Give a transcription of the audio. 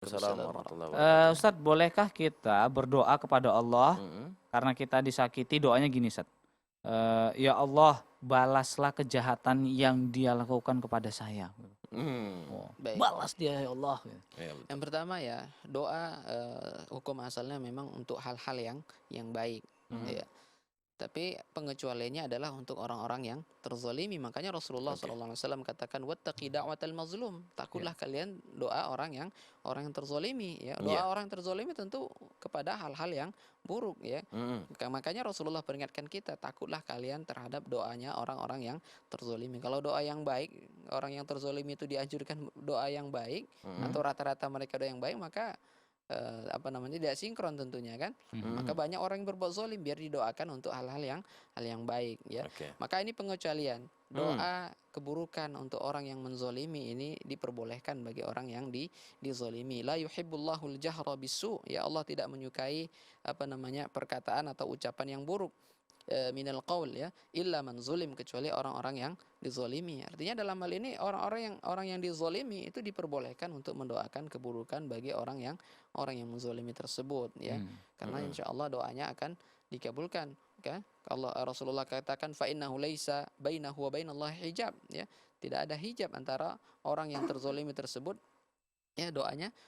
Assalamualaikum warahmatullahi wabarakatuh. Ustadz, bolehkah kita berdoa kepada Allah Mhm. karena kita disakiti? Doanya gini, Ustadz. Ya Allah, balaslah kejahatan yang dia lakukan kepada saya. Oh, Baik. balas dia ya Allah. Iya betul. Yang pertama ya, doa hukum asalnya memang untuk hal-hal yang baik. Ya. Tapi pengecualiannya adalah untuk orang-orang yang terzolimi. Makanya Rasulullah Oke. SAW katakan, wattaqi da'watal mazlum. Takutlah kalian doa orang yang terzolimi. Ya. Doa Iya. orang yang terzolimi tentu kepada hal-hal yang buruk. Ya. Mhm. Makanya Rasulullah peringatkan kita, takutlah kalian terhadap doanya orang-orang yang terzolimi. Kalau doa yang baik, orang yang terzolimi itu dianjurkan doa yang baik, atau rata-rata mereka doa yang baik, maka tidak sinkron tentunya kan. Maka banyak orang yang berbuat zolim biar didoakan untuk hal yang baik ya. Oke. Maka ini pengecualian. Doa keburukan untuk orang yang menzolimi ini diperbolehkan bagi orang yang dizolimi. La yuhibbullahul jahra bisu. Ya, Allah tidak menyukai perkataan atau ucapan yang buruk minal qaul ya, illa man zulim, kecuali orang-orang yang dizolimi. Artinya dalam hal ini orang yang dizolimi itu diperbolehkan untuk mendoakan keburukan bagi orang yang menzolimi tersebut ya. Karena insya Allah doanya akan dikabulkan. Okay? Allah Rasulullah katakan fa innahu laisa bainahu wa bainallahi hijab ya. Tidak ada hijab antara orang yang terzolimi tersebut ya, doanya